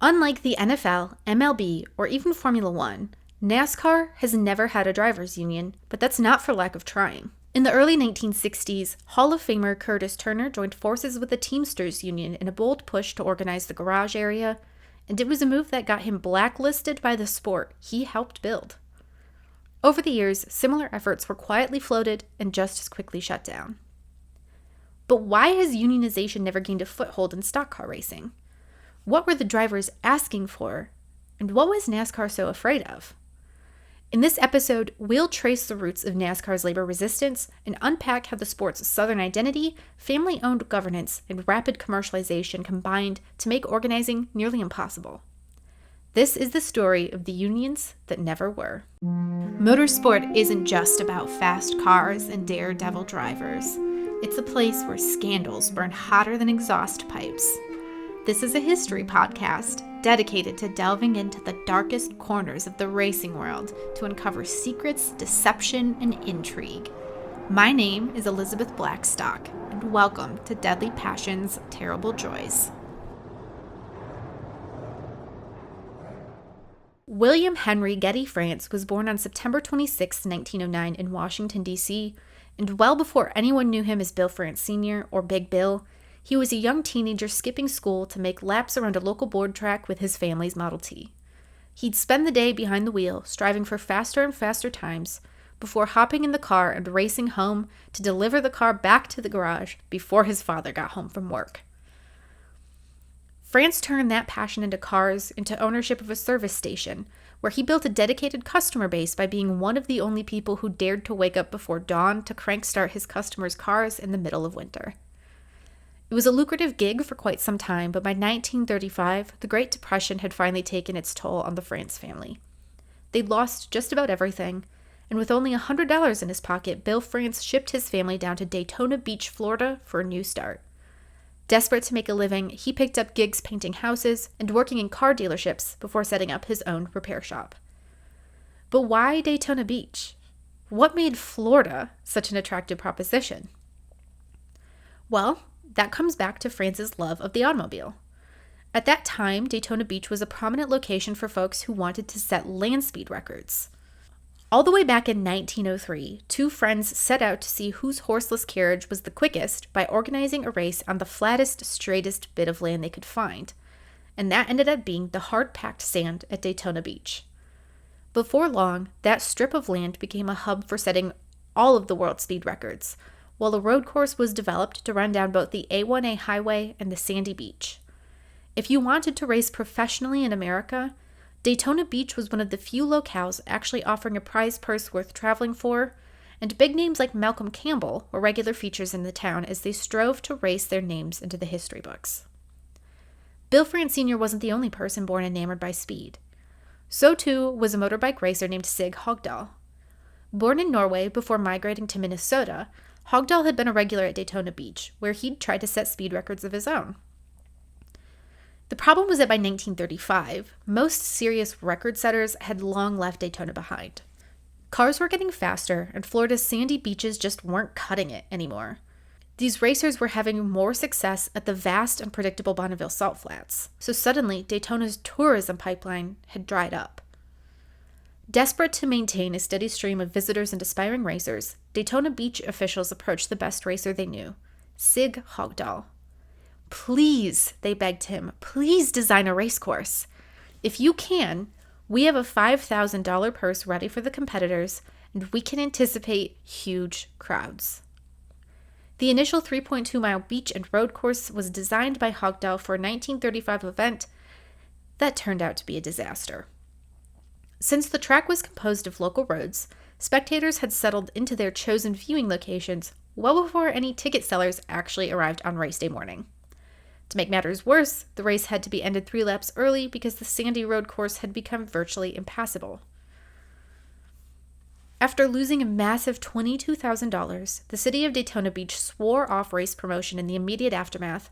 Unlike the NFL, MLB, or even Formula One, NASCAR has never had a drivers' union, but that's not for lack of trying. In the early 1960s, Hall of Famer Curtis Turner joined forces with the Teamsters union in a bold push to organize the garage area, and it was a move that got him blacklisted by the sport he helped build. Over the years, similar efforts were quietly floated and just as quickly shut down. But why has unionization never gained a foothold in stock car racing? What were the drivers asking for, and what was NASCAR so afraid of? In this episode, we'll trace the roots of NASCAR's labor resistance and unpack how the sport's Southern identity, family-owned governance, and rapid commercialization combined to make organizing nearly impossible. This is the story of the unions that never were. Motorsport isn't just about fast cars and daredevil drivers. It's a place where scandals burn hotter than exhaust pipes. This is a history podcast dedicated to delving into the darkest corners of the racing world to uncover secrets, deception, and intrigue. My name is Elizabeth Blackstock, and welcome to Deadly Passions, Terrible Joys. William Henry Getty France was born on September 26, 1909 in Washington, D.C., and well before anyone knew him as Bill France Sr. or Big Bill, he was a young teenager skipping school to make laps around a local board track with his family's Model T. He'd spend the day behind the wheel, striving for faster and faster times, before hopping in the car and racing home to deliver the car back to the garage before his father got home from work. France turned that passion into cars, into ownership of a service station, where he built a dedicated customer base by being one of the only people who dared to wake up before dawn to crank start his customers' cars in the middle of winter. It was a lucrative gig for quite some time, but by 1935, the Great Depression had finally taken its toll on the France family. They'd lost just about everything, and with only $100 in his pocket, Bill France shipped his family down to Daytona Beach, Florida, for a new start. Desperate to make a living, he picked up gigs painting houses and working in car dealerships before setting up his own repair shop. But why Daytona Beach? What made Florida such an attractive proposition? Well, that comes back to France's love of the automobile. At that time, Daytona Beach was a prominent location for folks who wanted to set land speed records. All the way back in 1903, two friends set out to see whose horseless carriage was the quickest by organizing a race on the flattest, straightest bit of land they could find, and that ended up being the hard-packed sand at Daytona Beach. Before long, that strip of land became a hub for setting all of the world speed records, while a road course was developed to run down both the A1A highway and the sandy beach. If you wanted to race professionally in America, Daytona Beach was one of the few locales actually offering a prize purse worth traveling for, and big names like Malcolm Campbell were regular features in the town as they strove to race their names into the history books. Bill France Sr. wasn't the only person born enamored by speed. So too was a motorbike racer named Sig Hogdal. Born in Norway before migrating to Minnesota, Hogdal had been a regular at Daytona Beach, where he'd tried to set speed records of his own. The problem was that by 1935, most serious record setters had long left Daytona behind. Cars were getting faster, and Florida's sandy beaches just weren't cutting it anymore. These racers were having more success at the vast and predictable Bonneville Salt Flats, so suddenly Daytona's tourism pipeline had dried up. Desperate to maintain a steady stream of visitors and aspiring racers, Daytona Beach officials approached the best racer they knew, Sig Hogdal. Please, they begged him, please design a race course. If you can, we have a $5,000 purse ready for the competitors, and we can anticipate huge crowds. The initial 3.2-mile beach and road course was designed by Hogdal for a 1935 event that turned out to be a disaster. Since the track was composed of local roads, spectators had settled into their chosen viewing locations well before any ticket sellers actually arrived on race day morning. To make matters worse, the race had to be ended 3 laps early because the sandy road course had become virtually impassable. After losing a massive $22,000, the city of Daytona Beach swore off race promotion in the immediate aftermath,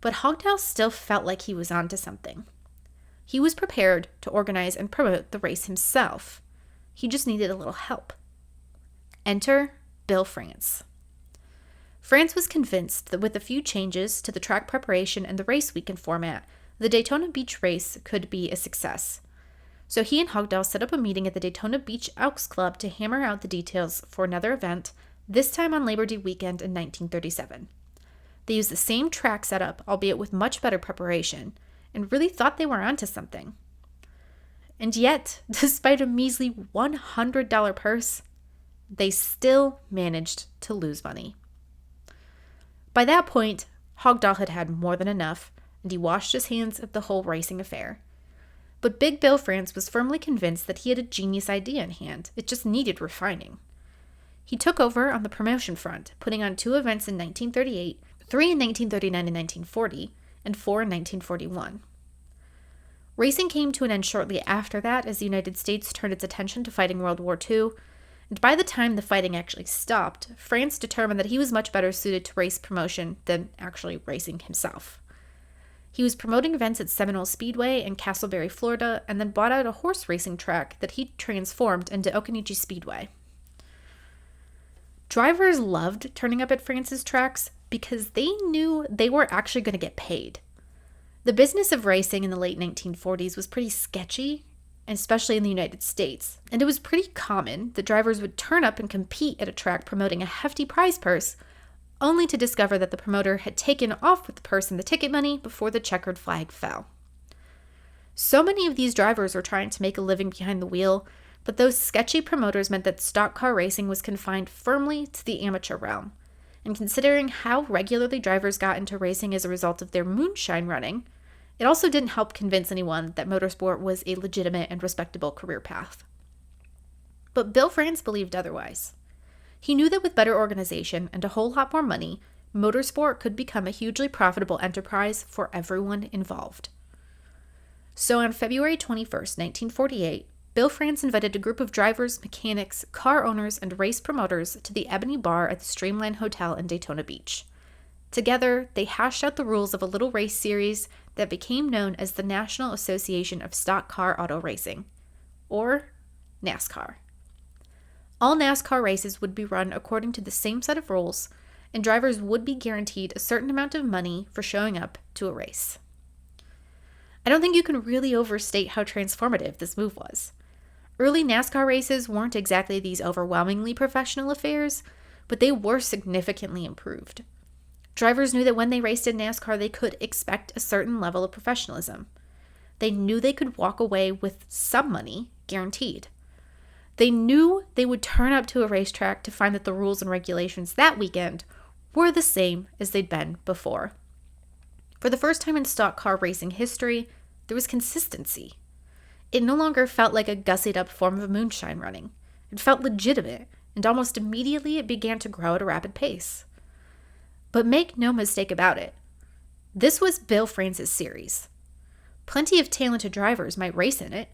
but Hogdal still felt like he was onto something. He was prepared to organize and promote the race himself. He just needed a little help. Enter Bill France. France was convinced that with a few changes to the track preparation and the race weekend format, the Daytona Beach race could be a success. So he and Hogdahl set up a meeting at the Daytona Beach Elks Club to hammer out the details for another event, this time on Labor Day weekend in 1937. They used the same track setup, albeit with much better preparation, and really thought they were onto something. And yet, despite a measly $100 purse, they still managed to lose money. By that point, Hogdahl had had more than enough, and he washed his hands of the whole racing affair. But Big Bill France was firmly convinced that he had a genius idea in hand. It just needed refining. He took over on the promotion front, putting on 2 events in 1938, 3 in 1939 and 1940, and 4 in 1941. Racing came to an end shortly after that as the United States turned its attention to fighting World War II, and by the time the fighting actually stopped, France determined that he was much better suited to race promotion than actually racing himself. He was promoting events at Seminole Speedway in Castleberry, Florida, and then bought out a horse racing track that he transformed into Occoneechee Speedway. Drivers loved turning up at France's tracks because they knew they were actually going to get paid. The business of racing in the late 1940s was pretty sketchy, especially in the United States, and it was pretty common that drivers would turn up and compete at a track promoting a hefty prize purse, only to discover that the promoter had taken off with the purse and the ticket money before the checkered flag fell. So many of these drivers were trying to make a living behind the wheel, but those sketchy promoters meant that stock car racing was confined firmly to the amateur realm. And considering how regularly drivers got into racing as a result of their moonshine running, it also didn't help convince anyone that motorsport was a legitimate and respectable career path. But Bill France believed otherwise. He knew that with better organization and a whole lot more money, motorsport could become a hugely profitable enterprise for everyone involved. So on February 21st, 1948, Bill France invited a group of drivers, mechanics, car owners, and race promoters to the Ebony Bar at the Streamline Hotel in Daytona Beach. Together, they hashed out the rules of a little race series that became known as the National Association of Stock Car Auto Racing, or NASCAR. All NASCAR races would be run according to the same set of rules, and drivers would be guaranteed a certain amount of money for showing up to a race. I don't think you can really overstate how transformative this move was. Early NASCAR races weren't exactly these overwhelmingly professional affairs, but they were significantly improved. Drivers knew that when they raced in NASCAR, they could expect a certain level of professionalism. They knew they could walk away with some money, guaranteed. They knew they would turn up to a racetrack to find that the rules and regulations that weekend were the same as they'd been before. For the first time in stock car racing history, there was consistency. It no longer felt like a gussied-up form of moonshine running. It felt legitimate, and almost immediately it began to grow at a rapid pace. But make no mistake about it, this was Bill France's series. Plenty of talented drivers might race in it.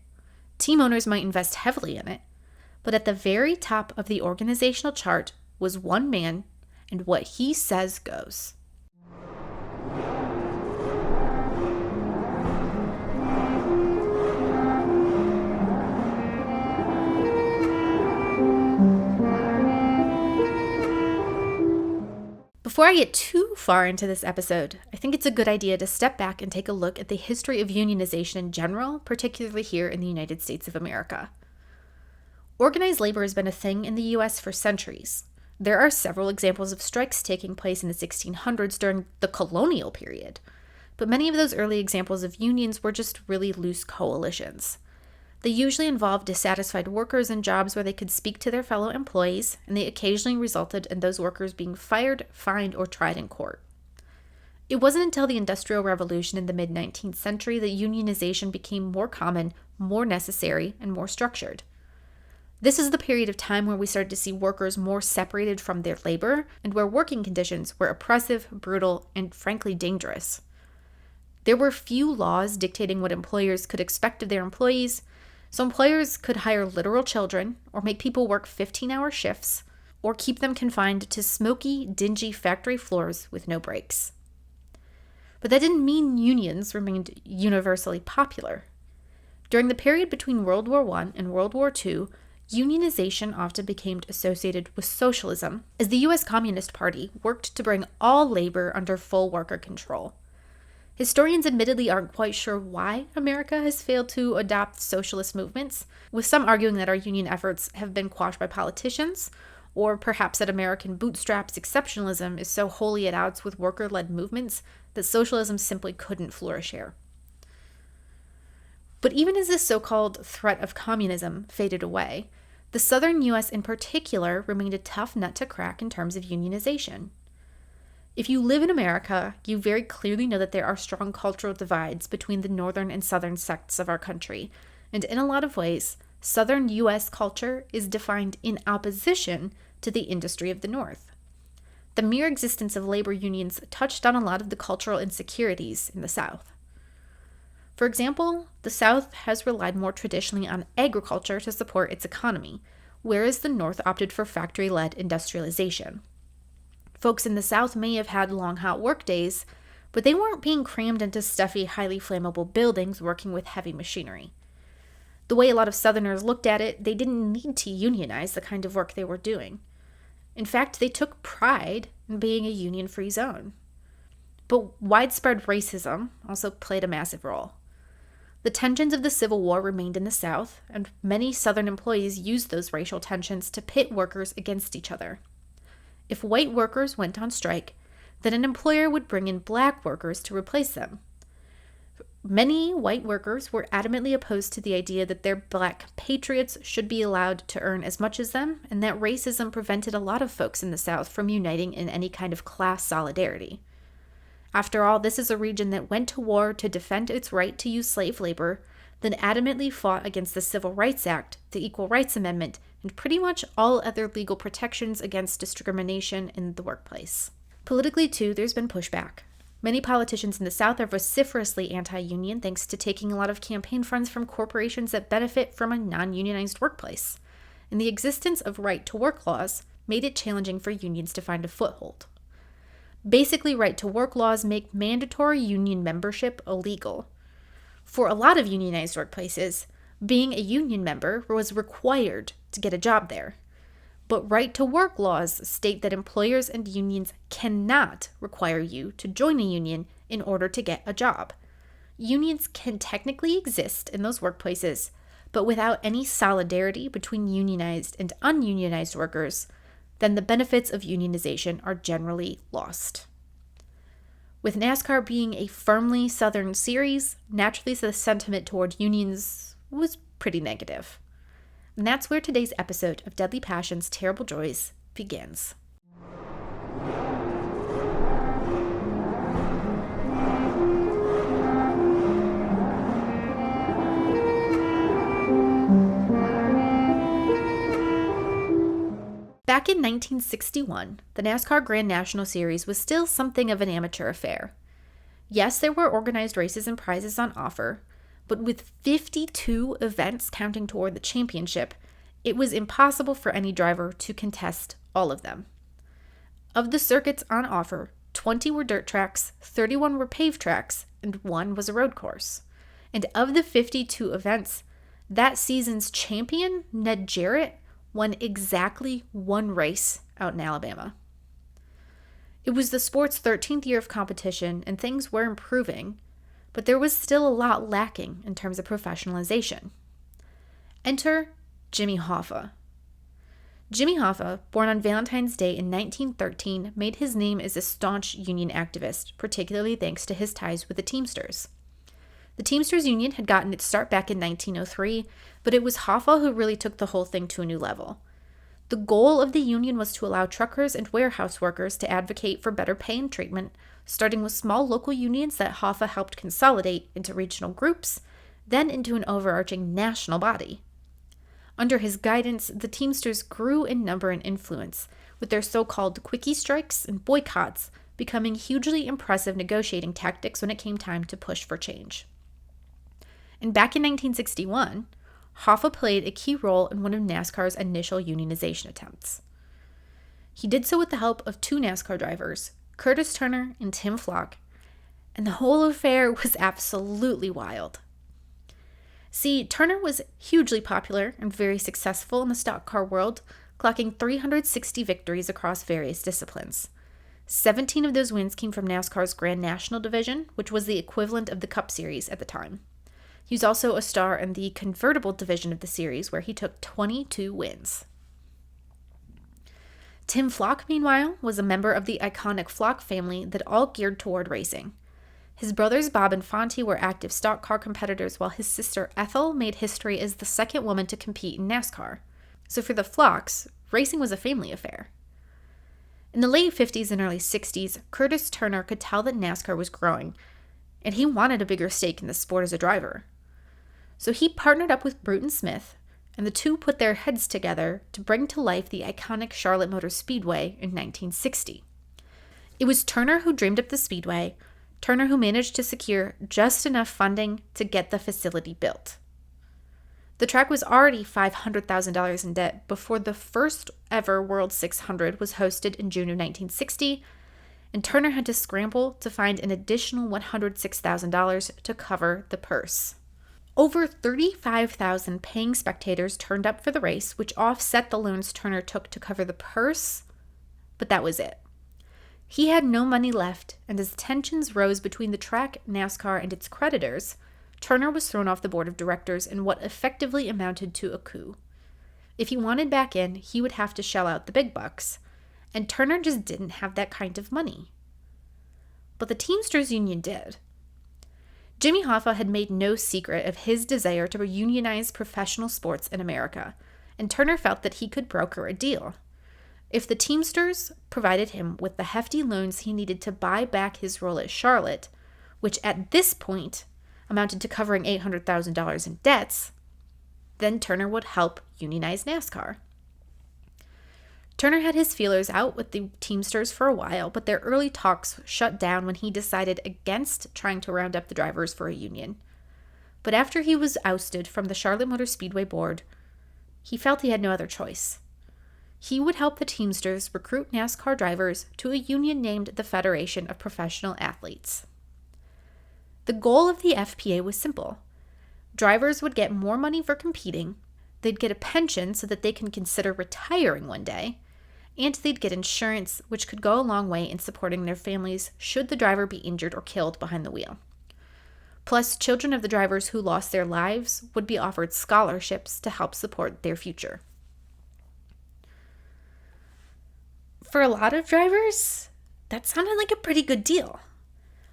Team owners might invest heavily in it. But at the very top of the organizational chart was one man, and what he says goes. Before I get too far into this episode, I think it's a good idea to step back and take a look at the history of unionization in general, particularly here in the United States of America. Organized labor has been a thing in the U.S. for centuries. There are several examples of strikes taking place in the 1600s during the colonial period, but many of those early examples of unions were just really loose coalitions. They usually involved dissatisfied workers in jobs where they could speak to their fellow employees, and they occasionally resulted in those workers being fired, fined, or tried in court. It wasn't until the Industrial Revolution in the mid-19th century that unionization became more common, more necessary, and more structured. This is the period of time where we started to see workers more separated from their labor, and where working conditions were oppressive, brutal, and frankly dangerous. There were few laws dictating what employers could expect of their employees, so employers could hire literal children, or make people work 15-hour shifts, or keep them confined to smoky, dingy factory floors with no breaks. But that didn't mean unions remained universally popular. During the period between World War I and World War II, unionization often became associated with socialism, as the U.S. Communist Party worked to bring all labor under full worker control. Historians admittedly aren't quite sure why America has failed to adopt socialist movements, with some arguing that our union efforts have been quashed by politicians, or perhaps that American bootstraps exceptionalism is so wholly at odds with worker-led movements that socialism simply couldn't flourish here. But even as this so-called threat of communism faded away, the southern U.S. in particular remained a tough nut to crack in terms of unionization. If you live in America, you very clearly know that there are strong cultural divides between the northern and southern sects of our country, and in a lot of ways, southern U.S. culture is defined in opposition to the industry of the North. The mere existence of labor unions touched on a lot of the cultural insecurities in the South. For example, the South has relied more traditionally on agriculture to support its economy, whereas the North opted for factory-led industrialization. Folks in the South may have had long, hot work days, but they weren't being crammed into stuffy, highly flammable buildings working with heavy machinery. The way a lot of Southerners looked at it, they didn't need to unionize the kind of work they were doing. In fact, they took pride in being a union-free zone. But widespread racism also played a massive role. The tensions of the Civil War remained in the South, and many Southern employees used those racial tensions to pit workers against each other. If white workers went on strike, then an employer would bring in black workers to replace them. Many white workers were adamantly opposed to the idea that their black patriots should be allowed to earn as much as them, and that racism prevented a lot of folks in the South from uniting in any kind of class solidarity. After all, this is a region that went to war to defend its right to use slave labor, then adamantly fought against the Civil Rights Act, the Equal Rights Amendment, and pretty much all other legal protections against discrimination in the workplace. Politically, too, there's been pushback. Many politicians in the South are vociferously anti-union thanks to taking a lot of campaign funds from corporations that benefit from a non-unionized workplace. And the existence of right-to-work laws made it challenging for unions to find a foothold. Basically, right-to-work laws make mandatory union membership illegal. For a lot of unionized workplaces, being a union member was required to get a job there. But right-to-work laws state that employers and unions cannot require you to join a union in order to get a job. Unions can technically exist in those workplaces, but without any solidarity between unionized and ununionized workers, then the benefits of unionization are generally lost. With NASCAR being a firmly Southern series, naturally the sentiment toward unions was pretty negative. And that's where today's episode of Deadly Passions, Terrible Joys begins. Back in 1961, the NASCAR Grand National Series was still something of an amateur affair. Yes, there were organized races and prizes on offer, but with 52 events counting toward the championship, it was impossible for any driver to contest all of them. Of the circuits on offer, 20 were dirt tracks, 31 were paved tracks, and 1 was a road course. And of the 52 events, that season's champion, Ned Jarrett, won exactly 1 race out in Alabama. It was the sport's 13th year of competition, and things were improving, but there was still a lot lacking in terms of professionalization. Enter Jimmy Hoffa. Jimmy Hoffa, born on Valentine's Day in 1913, made his name as a staunch union activist, particularly thanks to his ties with the Teamsters. The Teamsters Union had gotten its start back in 1903, but it was Hoffa who really took the whole thing to a new level. The goal of the union was to allow truckers and warehouse workers to advocate for better pay and treatment, starting with small local unions that Hoffa helped consolidate into regional groups, then into an overarching national body. Under his guidance, the Teamsters grew in number and influence, with their so-called quickie strikes and boycotts becoming hugely impressive negotiating tactics when it came time to push for change. And back in 1961, Hoffa played a key role in one of NASCAR's initial unionization attempts. He did so with the help of 2 NASCAR drivers, Curtis Turner and Tim Flock, and the whole affair was absolutely wild. See, Turner was hugely popular and very successful in the stock car world, clocking 360 victories across various disciplines. 17 of those wins came from NASCAR's Grand National Division, which was the equivalent of the Cup Series at the time. He was also a star in the convertible division of the series, where he took 22 wins. Tim Flock, meanwhile, was a member of the iconic Flock family that all geared toward racing. His brothers Bob and Fonte were active stock car competitors, while his sister Ethel made history as the second woman to compete in NASCAR. So for the Flocks, racing was a family affair. In the late 50s and early 60s, Curtis Turner could tell that NASCAR was growing, and he wanted a bigger stake in the sport as a driver. So he partnered up with Bruton Smith, and the two put their heads together to bring to life the iconic Charlotte Motor Speedway in 1960. It was Turner who dreamed up the speedway, Turner who managed to secure just enough funding to get the facility built. The track was already $500,000 in debt before the first ever World 600 was hosted in June of 1960, and Turner had to scramble to find an additional $106,000 to cover the purse. Over 35,000 paying spectators turned up for the race, which offset the loans Turner took to cover the purse, but that was it. He had no money left, and as tensions rose between the track, NASCAR, and its creditors, Turner was thrown off the board of directors in what effectively amounted to a coup. If he wanted back in, he would have to shell out the big bucks, and Turner just didn't have that kind of money. But the Teamsters union did. Jimmy Hoffa had made no secret of his desire to unionize professional sports in America, and Turner felt that he could broker a deal. If the Teamsters provided him with the hefty loans he needed to buy back his role at Charlotte, which at this point amounted to covering $800,000 in debts, then Turner would help unionize NASCAR. Turner had his feelers out with the Teamsters for a while, but their early talks shut down when he decided against trying to round up the drivers for a union. But after he was ousted from the Charlotte Motor Speedway board, he felt he had no other choice. He would help the Teamsters recruit NASCAR drivers to a union named the Federation of Professional Athletes. The goal of the FPA was simple. Drivers would get more money for competing, they'd get a pension so that they can consider retiring one day, and they'd get insurance, which could go a long way in supporting their families should the driver be injured or killed behind the wheel. Plus, children of the drivers who lost their lives would be offered scholarships to help support their future. For a lot of drivers, that sounded like a pretty good deal.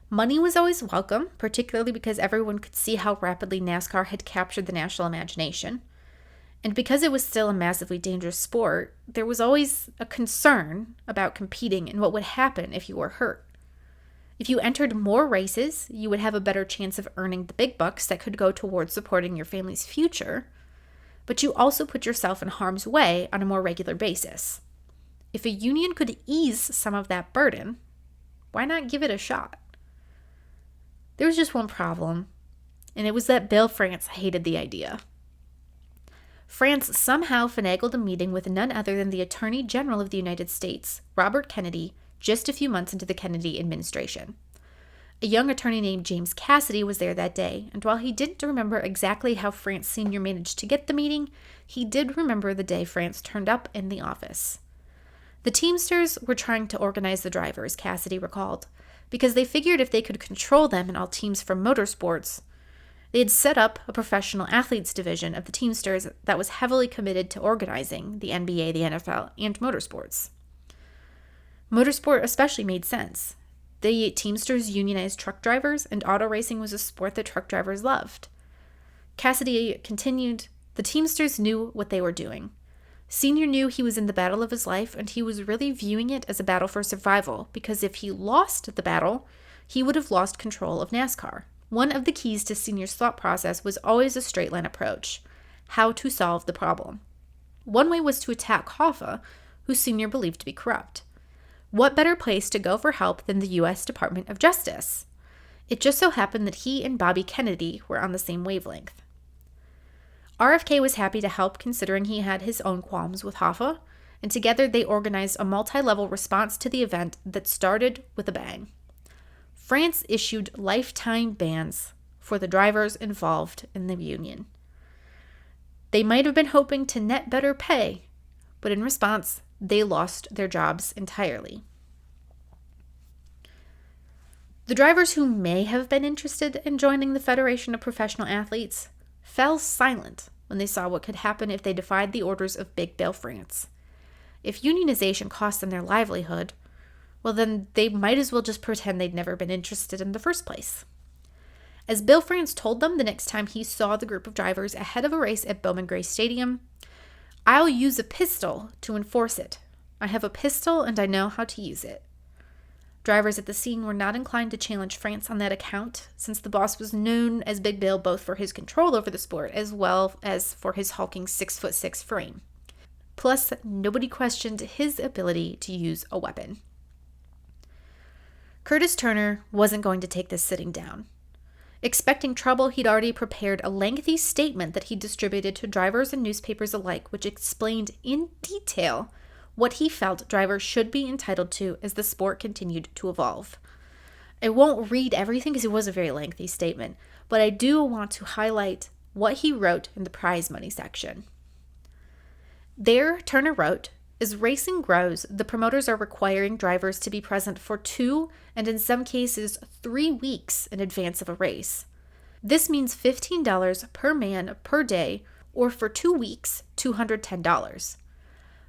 Money was always welcome, particularly because everyone could see how rapidly NASCAR had captured the national imagination. And because it was still a massively dangerous sport, there was always a concern about competing and what would happen if you were hurt. If you entered more races, you would have a better chance of earning the big bucks that could go towards supporting your family's future, but you also put yourself in harm's way on a more regular basis. If a union could ease some of that burden, why not give it a shot? There was just one problem, and it was that Bill France hated the idea. France somehow finagled a meeting with none other than the Attorney General of the United States, Robert Kennedy, just a few months into the Kennedy administration. A young attorney named James Cassidy was there that day, and while he didn't remember exactly how France Sr. managed to get the meeting, he did remember the day France turned up in the office. The Teamsters were trying to organize the drivers, Cassidy recalled, because they figured if they could control them in all teams from motorsports, they had set up a professional athletes division of the Teamsters that was heavily committed to organizing the NBA, the NFL, and motorsports. Motorsport especially made sense. The Teamsters unionized truck drivers, and auto racing was a sport that truck drivers loved. Cassidy continued, the Teamsters knew what they were doing. Senior knew he was in the battle of his life, and he was really viewing it as a battle for survival, because if he lost the battle, he would have lost control of NASCAR. One of the keys to Senior's thought process was always a straight-line approach, how to solve the problem. One way was to attack Hoffa, who Senior believed to be corrupt. What better place to go for help than the U.S. Department of Justice? It just so happened that he and Bobby Kennedy were on the same wavelength. RFK was happy to help considering he had his own qualms with Hoffa, and together they organized a multi-level response to the event that started with a bang. France issued lifetime bans for the drivers involved in the union. They might have been hoping to net better pay, but in response, they lost their jobs entirely. The drivers who may have been interested in joining the Federation of Professional Athletes fell silent when they saw what could happen if they defied the orders of Big Bill France. If unionization cost them their livelihood, well, then they might as well just pretend they'd never been interested in the first place. As Bill France told them the next time he saw the group of drivers ahead of a race at Bowman Gray Stadium, "I'll use a pistol to enforce it. I have a pistol and I know how to use it." Drivers at the scene were not inclined to challenge France on that account, since the boss was known as Big Bill both for his control over the sport as well as for his hulking 6'6" frame. Plus, nobody questioned his ability to use a weapon. Curtis Turner wasn't going to take this sitting down. Expecting trouble, he'd already prepared a lengthy statement that he distributed to drivers and newspapers alike, which explained in detail what he felt drivers should be entitled to as the sport continued to evolve. I won't read everything because it was a very lengthy statement, but I do want to highlight what he wrote in the prize money section. There, Turner wrote, "As racing grows, the promoters are requiring drivers to be present for 2 and in some cases 3 weeks in advance of a race. This means $15 per man per day, or for 2 weeks, $210.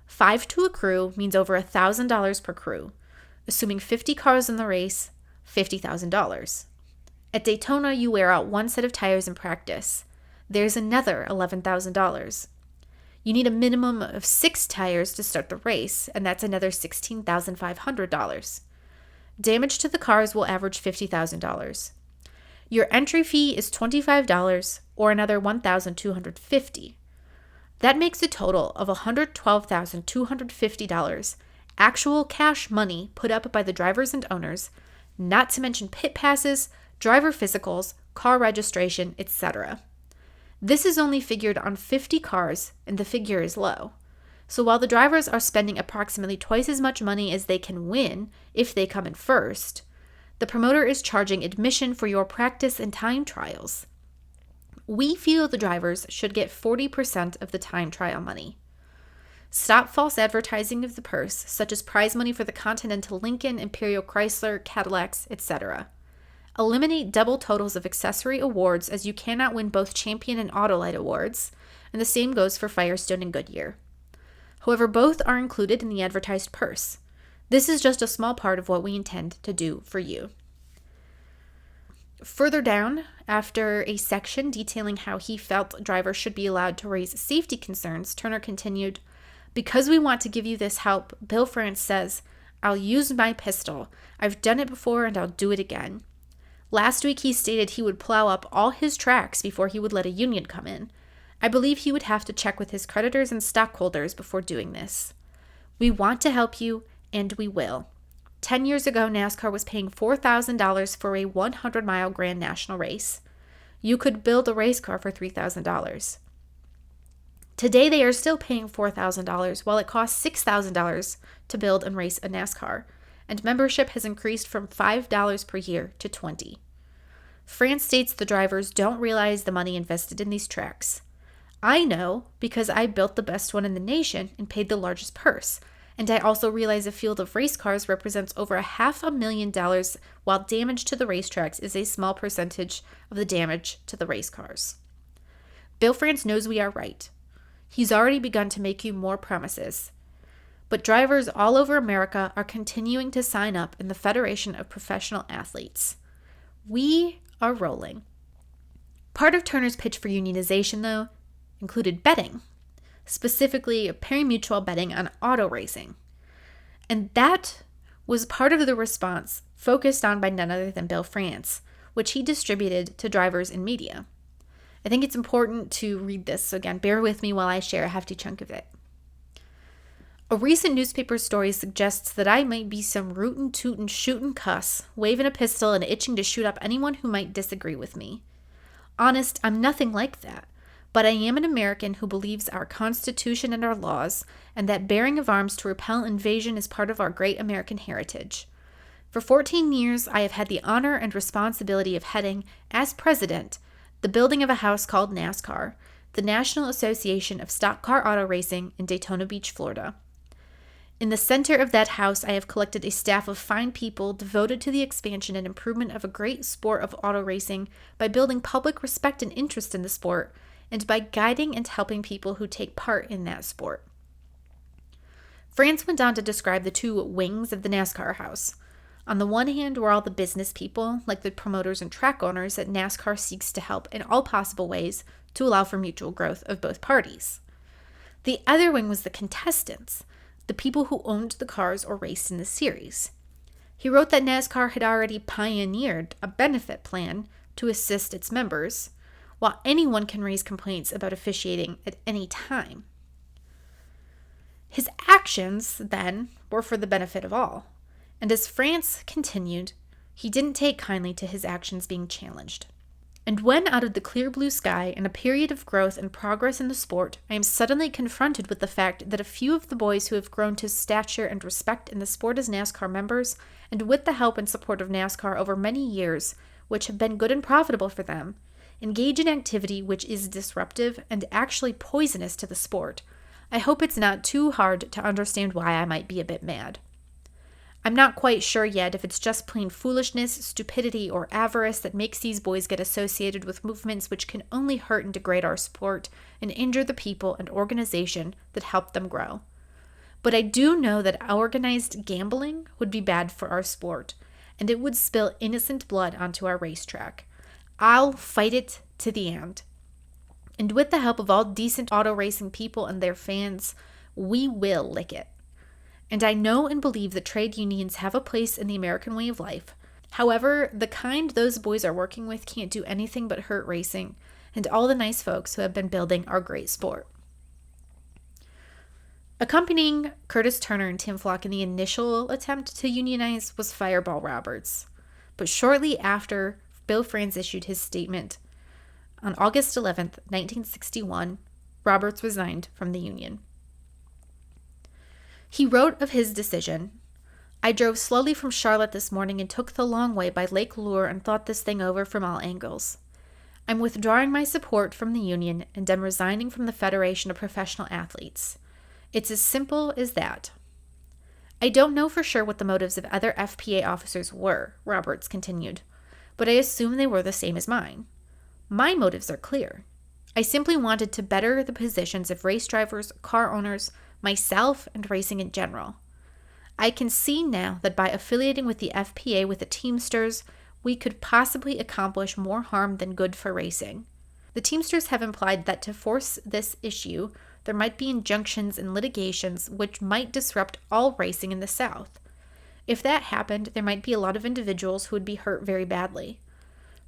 5 to a crew means over $1,000 per crew. Assuming 50 cars in the race, $50,000. At Daytona, you wear out 1 set of tires in practice. There's another $11,000. You need a minimum of 6 tires to start the race, and that's another $16,500. Damage to the cars will average $50,000. Your entry fee is $25 or another $1,250. That makes a total of $112,250 actual cash money put up by the drivers and owners, not to mention pit passes, driver physicals, car registration, etc. This is only figured on 50 cars, and the figure is low. So while the drivers are spending approximately twice as much money as they can win if they come in first, the promoter is charging admission for your practice and time trials. We feel the drivers should get 40% of the time trial money. Stop false advertising of the purse, such as prize money for the Continental Lincoln, Imperial Chrysler, Cadillacs, etc. Eliminate double totals of accessory awards, as you cannot win both Champion and Autolite awards, and the same goes for Firestone and Goodyear. However, both are included in the advertised purse. This is just a small part of what we intend to do for you." Further down, after a section detailing how he felt drivers should be allowed to raise safety concerns, Turner continued, "Because we want to give you this help, Bill France says, I'll use my pistol. I've done it before and I'll do it again. Last week he stated he would plow up all his tracks before he would let a union come in. I believe he would have to check with his creditors and stockholders before doing this. We want to help you, and we will. 10 years ago, NASCAR was paying $4,000 for a 100-mile Grand National race. You could build a race car for $3,000. Today, they are still paying $4,000, while it costs $6,000 to build and race a NASCAR, and membership has increased from $5 per year to $20. France states the drivers don't realize the money invested in these tracks. I know because I built the best one in the nation and paid the largest purse. And I also realize a field of race cars represents over $500,000, while damage to the racetracks is a small percentage of the damage to the race cars. Bill France knows we are right. He's already begun to make you more promises. But drivers all over America are continuing to sign up in the Federation of Professional Athletes. We are rolling." Part of Turner's pitch for unionization, though, included betting. Specifically pari-mutuel betting on auto racing. And that was part of the response focused on by none other than Bill France, which he distributed to drivers and media. I think it's important to read this, so again, bear with me while I share a hefty chunk of it. "A recent newspaper story suggests that I might be some rootin' tootin' shootin' cuss, waving a pistol and itching to shoot up anyone who might disagree with me. Honest, I'm nothing like that. But I am an American who believes our Constitution and our laws, and that bearing of arms to repel invasion is part of our great American heritage. For 14 years, I have had the honor and responsibility of heading, as president, the building of a house called NASCAR, the National Association of Stock Car Auto Racing in Daytona Beach, Florida. In the center of that house, I have collected a staff of fine people devoted to the expansion and improvement of a great sport of auto racing by building public respect and interest in the sport, and by guiding and helping people who take part in that sport. France went on to describe the two wings of the NASCAR house. On the one hand were all the business people, like the promoters and track owners, that NASCAR seeks to help in all possible ways to allow for mutual growth of both parties. The other wing was the contestants, the people who owned the cars or raced in the series. He wrote that NASCAR had already pioneered a benefit plan to assist its members, while anyone can raise complaints about officiating at any time. His actions, then, were for the benefit of all, and as France continued, he didn't take kindly to his actions being challenged. And when out of the clear blue sky and a period of growth and progress in the sport, I am suddenly confronted with the fact that a few of the boys who have grown to stature and respect in the sport as NASCAR members, and with the help and support of NASCAR over many years, which have been good and profitable for them, engage in activity which is disruptive and actually poisonous to the sport, I hope it's not too hard to understand why I might be a bit mad. I'm not quite sure yet if it's just plain foolishness, stupidity, or avarice that makes these boys get associated with movements which can only hurt and degrade our sport and injure the people and organization that help them grow. But I do know that organized gambling would be bad for our sport, and it would spill innocent blood onto our racetrack. I'll fight it to the end. And with the help of all decent auto racing people and their fans, we will lick it. And I know and believe that trade unions have a place in the American way of life. However, the kind those boys are working with can't do anything but hurt racing and all the nice folks who have been building our great sport. Accompanying Curtis Turner and Tim Flock in the initial attempt to unionize was Fireball Roberts. But shortly after Bill France issued his statement, on August 11th, 1961, Roberts resigned from the union. He wrote of his decision, "I drove slowly from Charlotte this morning and took the long way by Lake Lure and thought this thing over from all angles. I'm withdrawing my support from the union and am resigning from the Federation of Professional Athletes. It's as simple as that." I don't know for sure what the motives of other FPA officers were, Roberts continued, but I assume they were the same as mine. My motives are clear. I simply wanted to better the positions of race drivers, car owners, myself, and racing in general. I can see now that by affiliating with the FPA with the Teamsters, we could possibly accomplish more harm than good for racing. The Teamsters have implied that to force this issue, there might be injunctions and litigations which might disrupt all racing in the South. If that happened, there might be a lot of individuals who would be hurt very badly.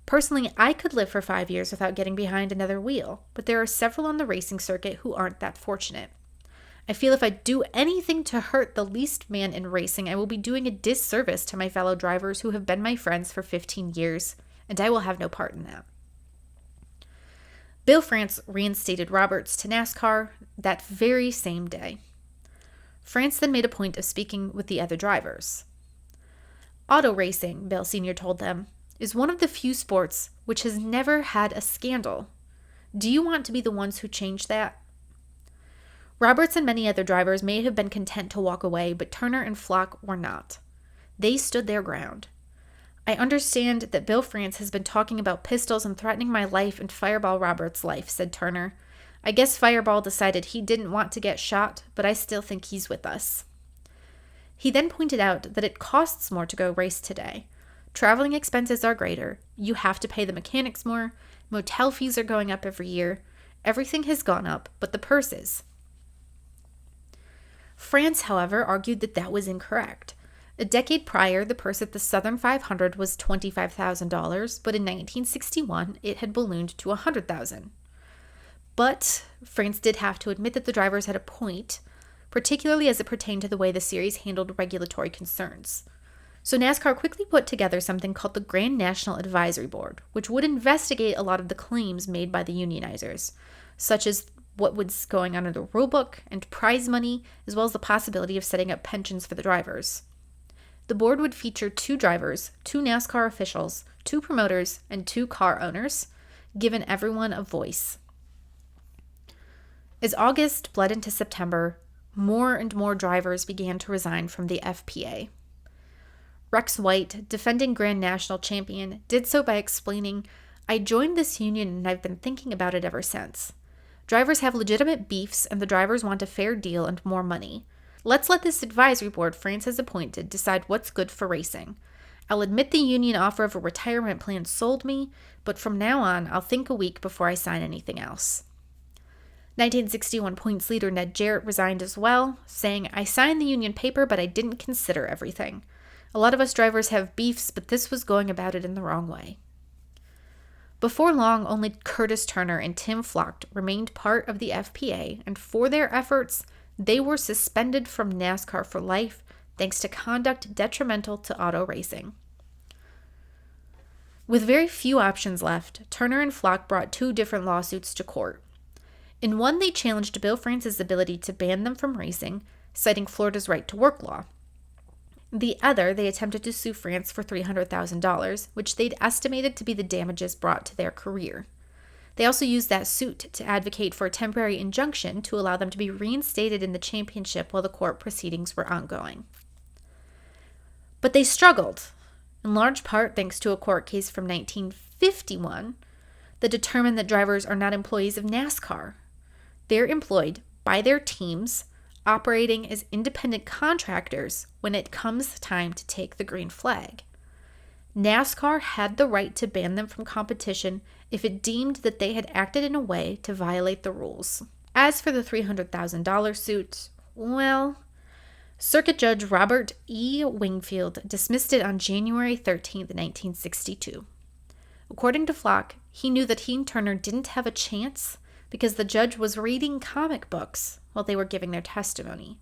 Personally, I could live for 5 years without getting behind another wheel, but there are several on the racing circuit who aren't that fortunate. I feel if I do anything to hurt the least man in racing, I will be doing a disservice to my fellow drivers who have been my friends for 15 years, and I will have no part in that. Bill France reinstated Roberts to NASCAR that very same day. France then made a point of speaking with the other drivers. Auto racing, Bill Sr. told them, is one of the few sports which has never had a scandal. Do you want to be the ones who change that? Roberts and many other drivers may have been content to walk away, but Turner and Flock were not. They stood their ground. I understand that Bill France has been talking about pistols and threatening my life and Fireball Roberts' life, said Turner. I guess Fireball decided he didn't want to get shot, but I still think he's with us. He then pointed out that it costs more to go race today. Traveling expenses are greater. You have to pay the mechanics more. Motel fees are going up every year. Everything has gone up, but the purses. France, however, argued that that was incorrect. A decade prior, the purse at the Southern 500 was $25,000, but in 1961, it had ballooned to $100,000. But France did have to admit that the drivers had a point, particularly as it pertained to the way the series handled regulatory concerns. So NASCAR quickly put together something called the Grand National Advisory Board, which would investigate a lot of the claims made by the unionizers, such as what was going on in the rulebook and prize money, as well as the possibility of setting up pensions for the drivers. The board would feature 2 drivers, 2 NASCAR officials, 2 promoters, and 2 car owners, giving everyone a voice. As August bled into September, more and more drivers began to resign from the FPA. Rex White, defending Grand National champion, did so by explaining, "I joined this union and I've been thinking about it ever since. Drivers have legitimate beefs and the drivers want a fair deal and more money. Let's let this advisory board France has appointed decide what's good for racing. I'll admit the union offer of a retirement plan sold me, but from now on, I'll think a week before I sign anything else." 1961 points leader Ned Jarrett resigned as well, saying, "I signed the union paper, but I didn't consider everything. A lot of us drivers have beefs, but this was going about it in the wrong way." Before long, only Curtis Turner and Tim Flock remained part of the FPA, and for their efforts, they were suspended from NASCAR for life thanks to conduct detrimental to auto racing. With very few options left, Turner and Flock brought 2 different lawsuits to court. In one, they challenged Bill France's ability to ban them from racing, citing Florida's right to work law. The other, they attempted to sue France for $300,000, which they'd estimated to be the damages brought to their career. They also used that suit to advocate for a temporary injunction to allow them to be reinstated in the championship while the court proceedings were ongoing. But they struggled, in large part thanks to a court case from 1951 that determined that drivers are not employees of NASCAR. They're employed by their teams, operating as independent contractors when it comes time to take the green flag. NASCAR had the right to ban them from competition if it deemed that they had acted in a way to violate the rules. As for the $300,000 suit, well, Circuit Judge Robert E. Wingfield dismissed it on January 13, 1962. According to Flock, he knew that he and Turner didn't have a chance because the judge was reading comic books while they were giving their testimony.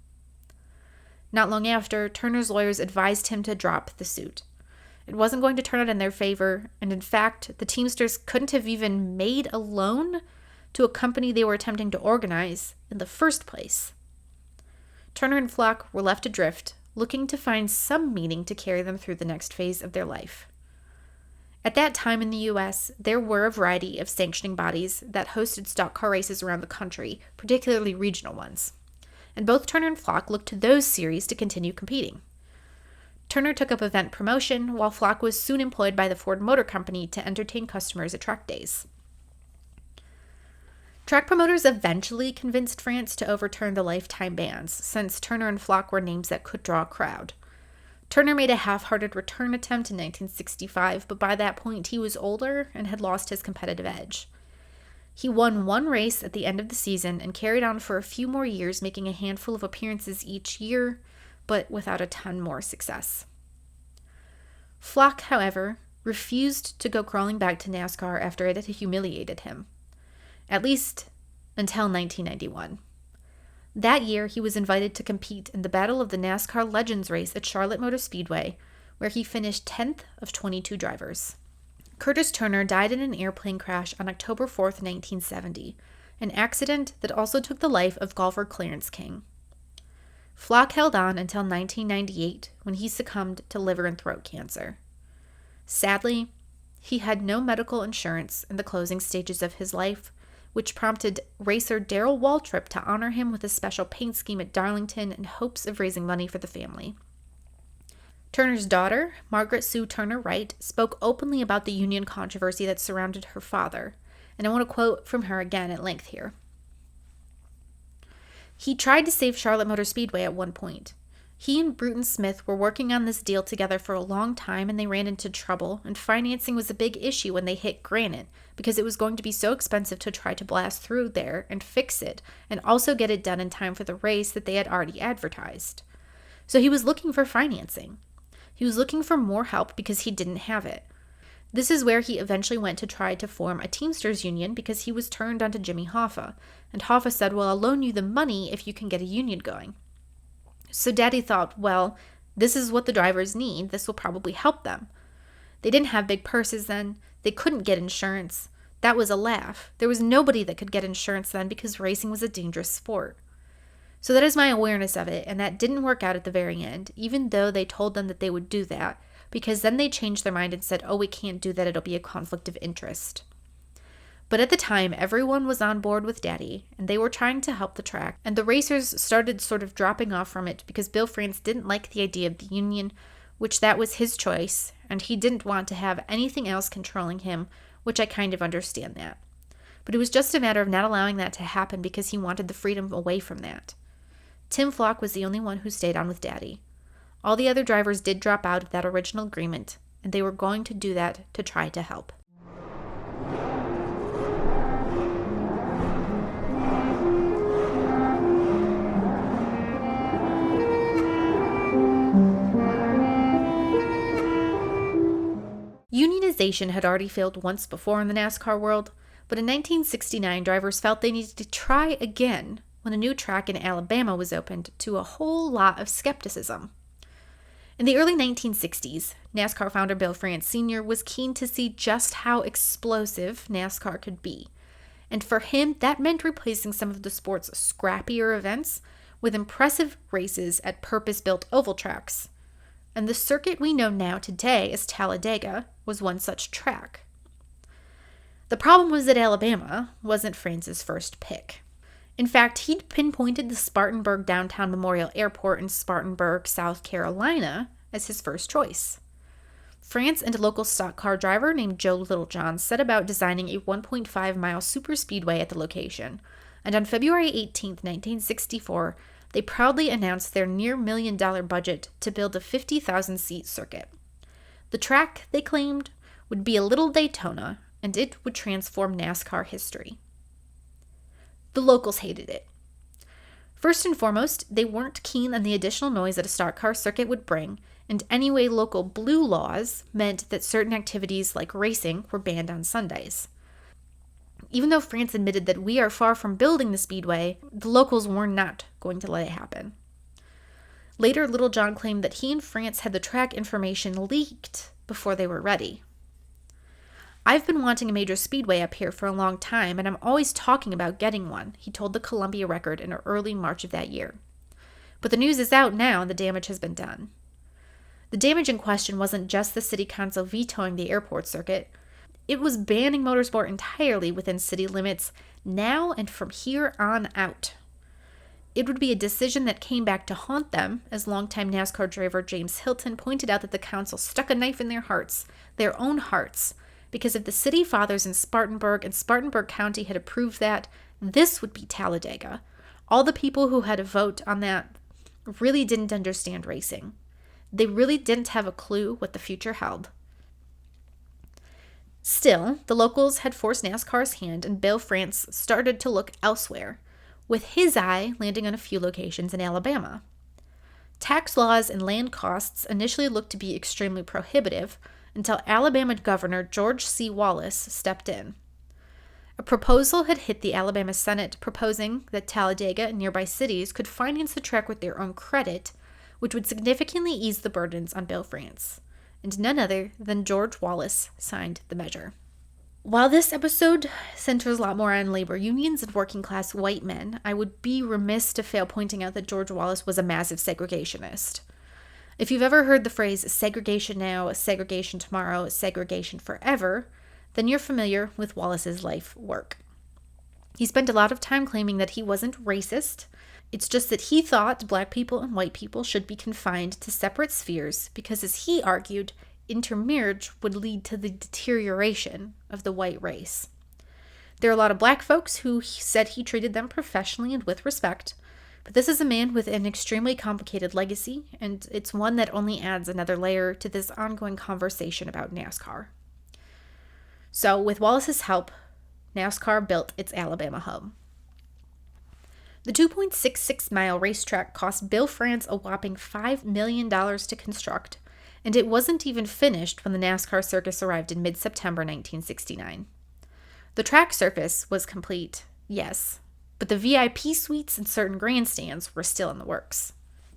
Not long after, Turner's lawyers advised him to drop the suit. It wasn't going to turn out in their favor, and in fact, the Teamsters couldn't have even made a loan to a company they were attempting to organize in the first place. Turner and Flock were left adrift, looking to find some meaning to carry them through the next phase of their life. At that time in the U.S., there were a variety of sanctioning bodies that hosted stock car races around the country, particularly regional ones. And both Turner and Flock looked to those series to continue competing. Turner took up event promotion, while Flock was soon employed by the Ford Motor Company to entertain customers at track days. Track promoters eventually convinced France to overturn the lifetime bans, since Turner and Flock were names that could draw a crowd. Turner made a half-hearted return attempt in 1965, but by that point he was older and had lost his competitive edge. He won 1 race at the end of the season and carried on for a few more years, making a handful of appearances each year, but without a ton more success. Flock, however, refused to go crawling back to NASCAR after it had humiliated him. At least until 1991. That year, he was invited to compete in the Battle of the NASCAR Legends race at Charlotte Motor Speedway, where he finished 10th of 22 drivers. Curtis Turner died in an airplane crash on October 4th, 1970, an accident that also took the life of golfer Clarence King. Flock held on until 1998, when he succumbed to liver and throat cancer. Sadly, he had no medical insurance in the closing stages of his life, which prompted racer Darrell Waltrip to honor him with a special paint scheme at Darlington in hopes of raising money for the family. Turner's daughter, Margaret Sue Turner Wright, spoke openly about the union controversy that surrounded her father, and I want to quote from her again at length here. "He tried to save Charlotte Motor Speedway at one point. He and Bruton Smith were working on this deal together for a long time, and they ran into trouble, and financing was a big issue when they hit granite, because it was going to be so expensive to try to blast through there and fix it, and also get it done in time for the race that they had already advertised. So he was looking for financing. He was looking for more help because he didn't have it. This is where he eventually went to try to form a Teamsters union because he was turned onto Jimmy Hoffa, and Hoffa said, 'Well, I'll loan you the money if you can get a union going.' So Daddy thought, well, this is what the drivers need. This will probably help them. They didn't have big purses then. They couldn't get insurance. That was a laugh. There was nobody that could get insurance then because racing was a dangerous sport. So that is my awareness of it, and that didn't work out at the very end, even though they told them that they would do that, because then they changed their mind and said, oh, we can't do that. It'll be a conflict of interest. But at the time, everyone was on board with Daddy, and they were trying to help the track, and the racers started sort of dropping off from it because Bill France didn't like the idea of the union, which that was his choice, and he didn't want to have anything else controlling him, which I kind of understand that. But it was just a matter of not allowing that to happen because he wanted the freedom away from that. Tim Flock was the only one who stayed on with Daddy. All the other drivers did drop out of that original agreement, and they were going to do that to try to help. Unionization had already failed once before in the NASCAR world, but in 1969, drivers felt they needed to try again when a new track in Alabama was opened to a whole lot of skepticism. In the early 1960s, NASCAR founder Bill France Sr. was keen to see just how explosive NASCAR could be, and for him, that meant replacing some of the sport's scrappier events with impressive races at purpose-built oval tracks. And the circuit we know now today as Talladega was one such track. The problem was that Alabama wasn't France's first pick. In fact, he'd pinpointed the Spartanburg Downtown Memorial Airport in Spartanburg, South Carolina, as his first choice. France and a local stock car driver named Joe Littlejohn set about designing a 1.5-mile superspeedway at the location, and on February 18, 1964, they proudly announced their near $1 million budget to build a 50,000-seat circuit. The track, they claimed, would be a little Daytona, and it would transform NASCAR history. The locals hated it. First and foremost, they weren't keen on the additional noise that a stock car circuit would bring, and anyway, local blue laws meant that certain activities like racing were banned on Sundays. Even though France admitted that we are far from building the speedway, the locals were not going to let it happen. Later, Littlejohn claimed that he and France had the track information leaked before they were ready. I've been wanting a major speedway up here for a long time, and I'm always talking about getting one, he told the Columbia Record in early March of that year. But the news is out now and the damage has been done. The damage in question wasn't just the city council vetoing the airport circuit. It was banning motorsport entirely within city limits now and from here on out. It would be a decision that came back to haunt them, as longtime NASCAR driver James Hilton pointed out that the council stuck a knife in their own hearts, because if the city fathers in Spartanburg and Spartanburg County had approved that, this would be Talladega. All the people who had a vote on that really didn't understand racing. They really didn't have a clue what the future held. Still, the locals had forced NASCAR's hand, and Bill France started to look elsewhere, with his eye landing on a few locations in Alabama. Tax laws and land costs initially looked to be extremely prohibitive until Alabama Governor George C. Wallace stepped in. A proposal had hit the Alabama Senate proposing that Talladega and nearby cities could finance the track with their own credit, which would significantly ease the burdens on Bill France. And none other than George Wallace signed the measure. While this episode centers a lot more on labor unions and working-class white men, I would be remiss to fail pointing out that George Wallace was a massive segregationist. If you've ever heard the phrase segregation now, segregation tomorrow, segregation forever, then you're familiar with Wallace's life work. He spent a lot of time claiming that he wasn't racist. It's just that he thought black people and white people should be confined to separate spheres because, as he argued, intermarriage would lead to the deterioration of the white race. There are a lot of black folks who said he treated them professionally and with respect, but this is a man with an extremely complicated legacy, and it's one that only adds another layer to this ongoing conversation about NASCAR. So, with Wallace's help, NASCAR built its Alabama home. The 2.66-mile racetrack cost Bill France a whopping $5 million to construct, and it wasn't even finished when the NASCAR circus arrived in mid-September 1969. The track surface was complete, yes, but the VIP suites and certain grandstands were still in the works.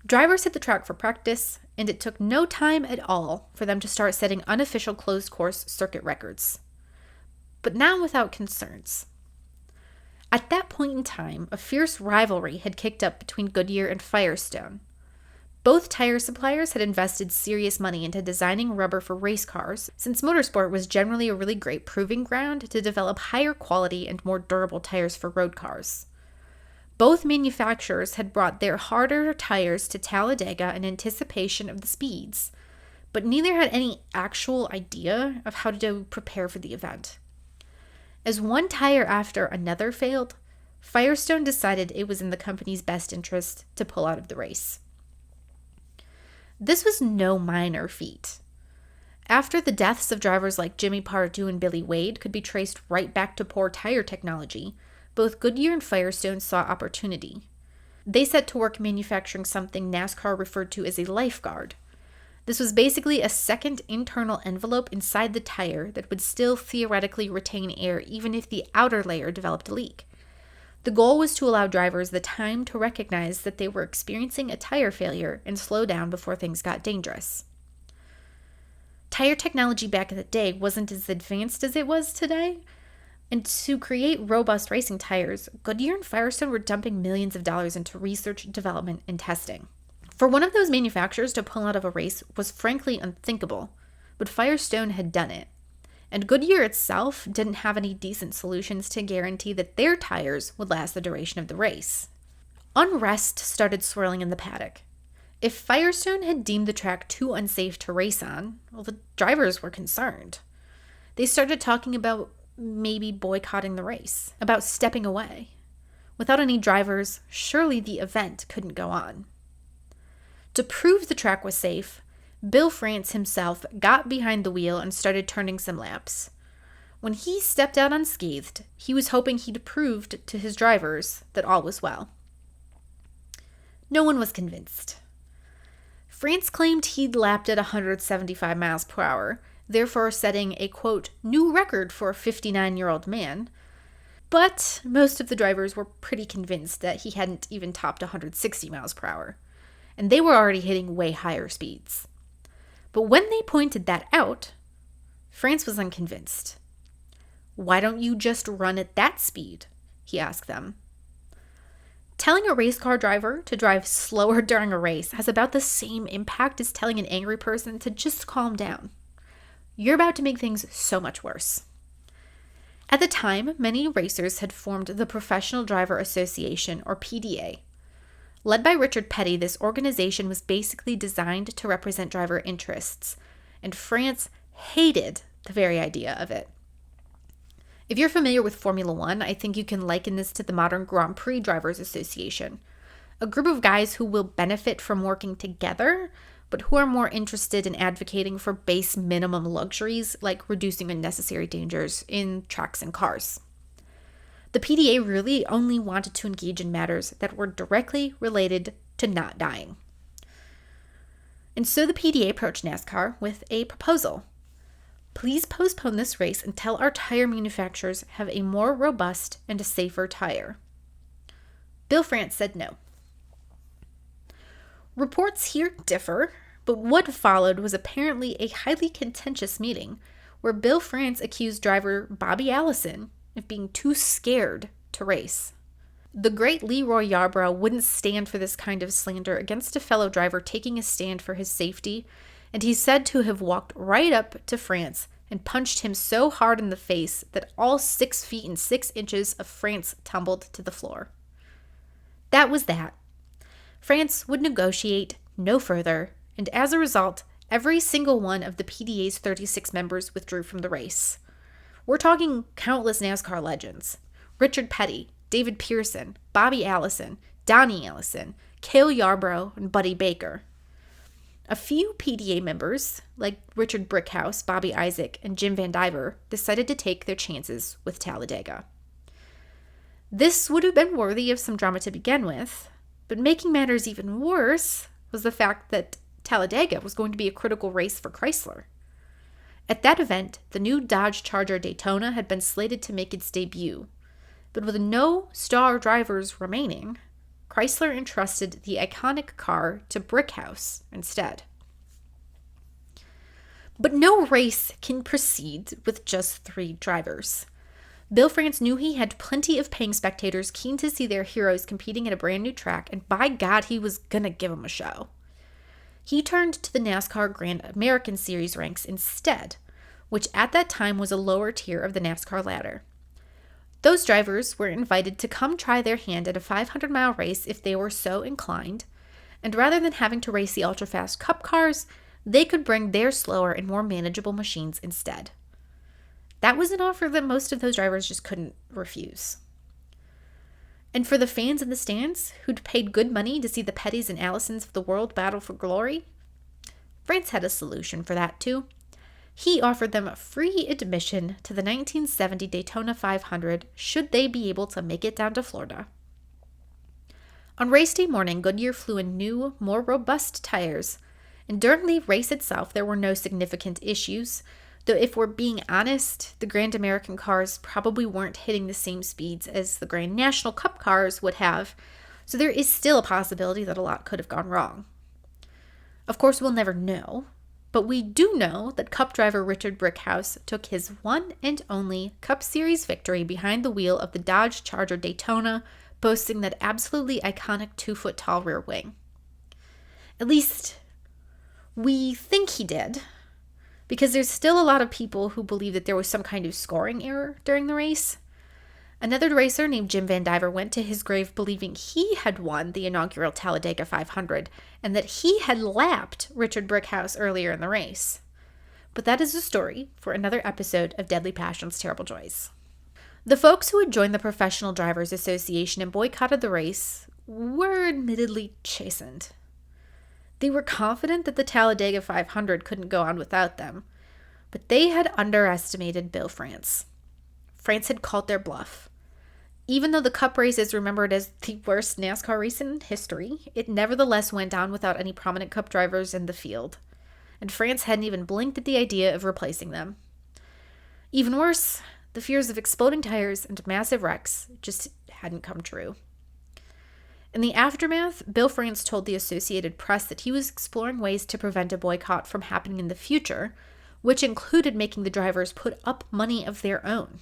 Drivers hit the track for practice, and it took no time at all for them to start setting unofficial closed-course circuit records. But not without concerns. At that point in time, a fierce rivalry had kicked up between Goodyear and Firestone. Both tire suppliers had invested serious money into designing rubber for race cars, since motorsport was generally a really great proving ground to develop higher quality and more durable tires for road cars. Both manufacturers had brought their harder tires to Talladega in anticipation of the speeds, but neither had any actual idea of how to prepare for the event. As one tire after another failed, Firestone decided it was in the company's best interest to pull out of the race. This was no minor feat. After the deaths of drivers like Jimmy Pardue and Billy Wade could be traced right back to poor tire technology, both Goodyear and Firestone saw opportunity. They set to work manufacturing something NASCAR referred to as a lifeguard. This was basically a second internal envelope inside the tire that would still theoretically retain air even if the outer layer developed a leak. The goal was to allow drivers the time to recognize that they were experiencing a tire failure and slow down before things got dangerous. Tire technology back in the day wasn't as advanced as it was today, and to create robust racing tires, Goodyear and Firestone were dumping millions of dollars into research, development, and testing. For one of those manufacturers to pull out of a race was frankly unthinkable, but Firestone had done it. And Goodyear itself didn't have any decent solutions to guarantee that their tires would last the duration of the race. Unrest started swirling in the paddock. If Firestone had deemed the track too unsafe to race on, well, the drivers were concerned. They started talking about maybe boycotting the race, about stepping away. Without any drivers, surely the event couldn't go on. To prove the track was safe, Bill France himself got behind the wheel and started turning some laps. When he stepped out unscathed, he was hoping he'd proved to his drivers that all was well. No one was convinced. France claimed he'd lapped at 175 miles per hour, therefore setting a, quote, new record for a 59-year-old man. But most of the drivers were pretty convinced that he hadn't even topped 160 miles per hour, and they were already hitting way higher speeds. But when they pointed that out, France was unconvinced. Why don't you just run at that speed? He asked them. Telling a race car driver to drive slower during a race has about the same impact as telling an angry person to just calm down. You're about to make things so much worse. At the time, many racers had formed the Professional Driver Association, or PDA. Led by Richard Petty, this organization was basically designed to represent driver interests, and France hated the very idea of it. If you're familiar with Formula One, I think you can liken this to the modern Grand Prix Drivers Association, a group of guys who will benefit from working together, but who are more interested in advocating for base minimum luxuries like reducing unnecessary dangers in tracks and cars. The PDA really only wanted to engage in matters that were directly related to not dying. And so the PDA approached NASCAR with a proposal. Please postpone this race until our tire manufacturers have a more robust and a safer tire. Bill France said no. Reports here differ, but what followed was apparently a highly contentious meeting where Bill France accused driver Bobby Allison of being too scared to race. The great Leroy Yarborough wouldn't stand for this kind of slander against a fellow driver taking a stand for his safety, and he's said to have walked right up to France and punched him so hard in the face that all 6 feet and 6 inches of France tumbled to the floor. That was that. France would negotiate no further, and as a result, every single one of the PDA's 36 members withdrew from the race. We're talking countless NASCAR legends. Richard Petty, David Pearson, Bobby Allison, Donnie Allison, Cale Yarborough, and Buddy Baker. A few PDA members, like Richard Brickhouse, Bobby Isaac, and Jim Van Diver, decided to take their chances with Talladega. This would have been worthy of some drama to begin with, but making matters even worse was the fact that Talladega was going to be a critical race for Chrysler. At that event, the new Dodge Charger Daytona had been slated to make its debut, but with no star drivers remaining, Chrysler entrusted the iconic car to Brickhouse instead. But no race can proceed with just 3 drivers. Bill France knew he had plenty of paying spectators keen to see their heroes competing at a brand new track, and by God, he was gonna give them a show. He turned to the NASCAR Grand American Series ranks instead, which at that time was a lower tier of the NASCAR ladder. Those drivers were invited to come try their hand at a 500-mile race if they were so inclined, and rather than having to race the ultra-fast Cup cars, they could bring their slower and more manageable machines instead. That was an offer that most of those drivers just couldn't refuse. And for the fans in the stands, who'd paid good money to see the Pettys and Allisons of the world battle for glory, France had a solution for that too. He offered them free admission to the 1970 Daytona 500 should they be able to make it down to Florida. On race day morning, Goodyear flew in new, more robust tires, and during the race itself there were no significant issues, though if we're being honest, the Grand American cars probably weren't hitting the same speeds as the Grand National Cup cars would have, so there is still a possibility that a lot could have gone wrong. Of course, we'll never know, but we do know that Cup driver Richard Brickhouse took his one and only Cup Series victory behind the wheel of the Dodge Charger Daytona, boasting that absolutely iconic 2-foot-tall rear wing. At least, we think he did, because there's still a lot of people who believe that there was some kind of scoring error during the race. Another racer named Jim Van Diver went to his grave believing he had won the inaugural Talladega 500 and that he had lapped Richard Brickhouse earlier in the race. But that is a story for another episode of Deadly Passions, Terrible Joys. The folks who had joined the Professional Drivers Association and boycotted the race were admittedly chastened. They were confident that the Talladega 500 couldn't go on without them, but they had underestimated Bill France. France had called their bluff. Even though the Cup race is remembered as the worst NASCAR race in history, it nevertheless went on without any prominent Cup drivers in the field, and France hadn't even blinked at the idea of replacing them. Even worse, the fears of exploding tires and massive wrecks just hadn't come true. In the aftermath, Bill France told the Associated Press that he was exploring ways to prevent a boycott from happening in the future, which included making the drivers put up money of their own.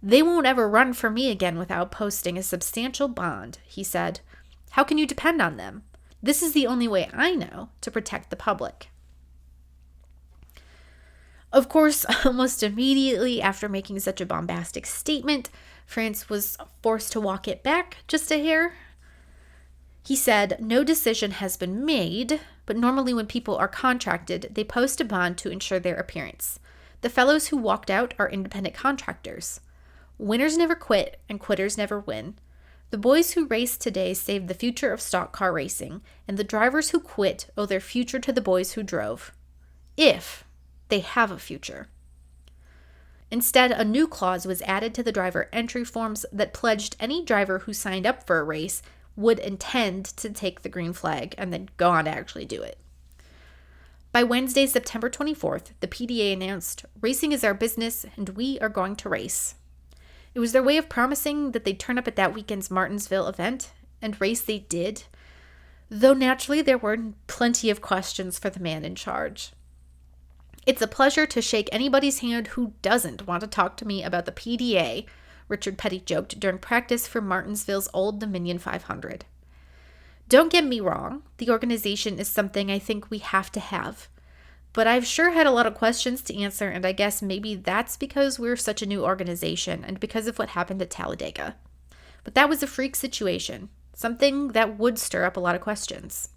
"They won't ever run for me again without posting a substantial bond," he said. "How can you depend on them? This is the only way I know to protect the public." Of course, almost immediately after making such a bombastic statement, France was forced to walk it back just a hair. He said, "No decision has been made, but normally when people are contracted, they post a bond to ensure their appearance. The fellows who walked out are independent contractors. Winners never quit, and quitters never win. The boys who race today saved the future of stock car racing, and the drivers who quit owe their future to the boys who drove. If they have a future." Instead, a new clause was added to the driver entry forms that pledged any driver who signed up for a race would intend to take the green flag and then go on to actually do it. By Wednesday, September 24th, the PDA announced, "Racing is our business, and we are going to race." It was their way of promising that they'd turn up at that weekend's Martinsville event, and race they did, though naturally there were plenty of questions for the man in charge. "It's a pleasure to shake anybody's hand who doesn't want to talk to me about the PDA," Richard Petty joked during practice for Martinsville's Old Dominion 500. "Don't get me wrong, the organization is something I think we have to have. But I've sure had a lot of questions to answer, and I guess maybe that's because we're such a new organization and because of what happened at Talladega. But that was a freak situation, something that would stir up a lot of questions."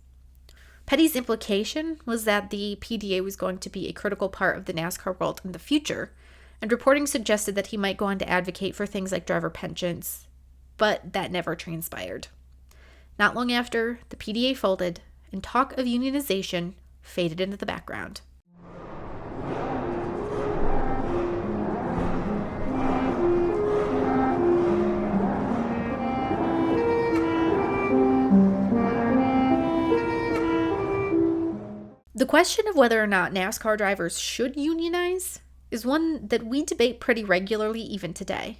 Petty's implication was that the PDA was going to be a critical part of the NASCAR world in the future, and reporting suggested that he might go on to advocate for things like driver pensions, but that never transpired. Not long after, the PDA folded, and talk of unionization faded into the background. The question of whether or not NASCAR drivers should unionize is one that we debate pretty regularly even today.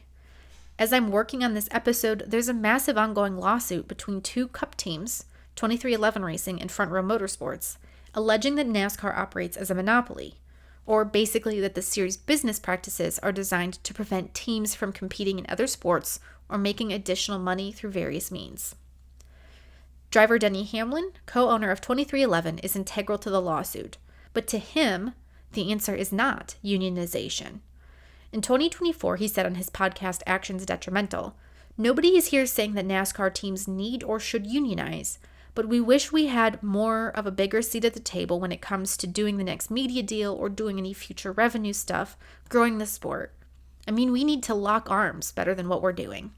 As I'm working on this episode, there's a massive ongoing lawsuit between two Cup teams, 2311 Racing and Front Row Motorsports, alleging that NASCAR operates as a monopoly, or basically that the series' business practices are designed to prevent teams from competing in other sports or making additional money through various means. Driver Denny Hamlin, co-owner of 2311, is integral to the lawsuit, but to him, the answer is not unionization. In 2024, he said on his podcast Actions Detrimental, "Nobody is here saying that NASCAR teams need or should unionize, but we wish we had more of a bigger seat at the table when it comes to doing the next media deal or doing any future revenue stuff, growing the sport. I mean, we need to lock arms better than what we're doing."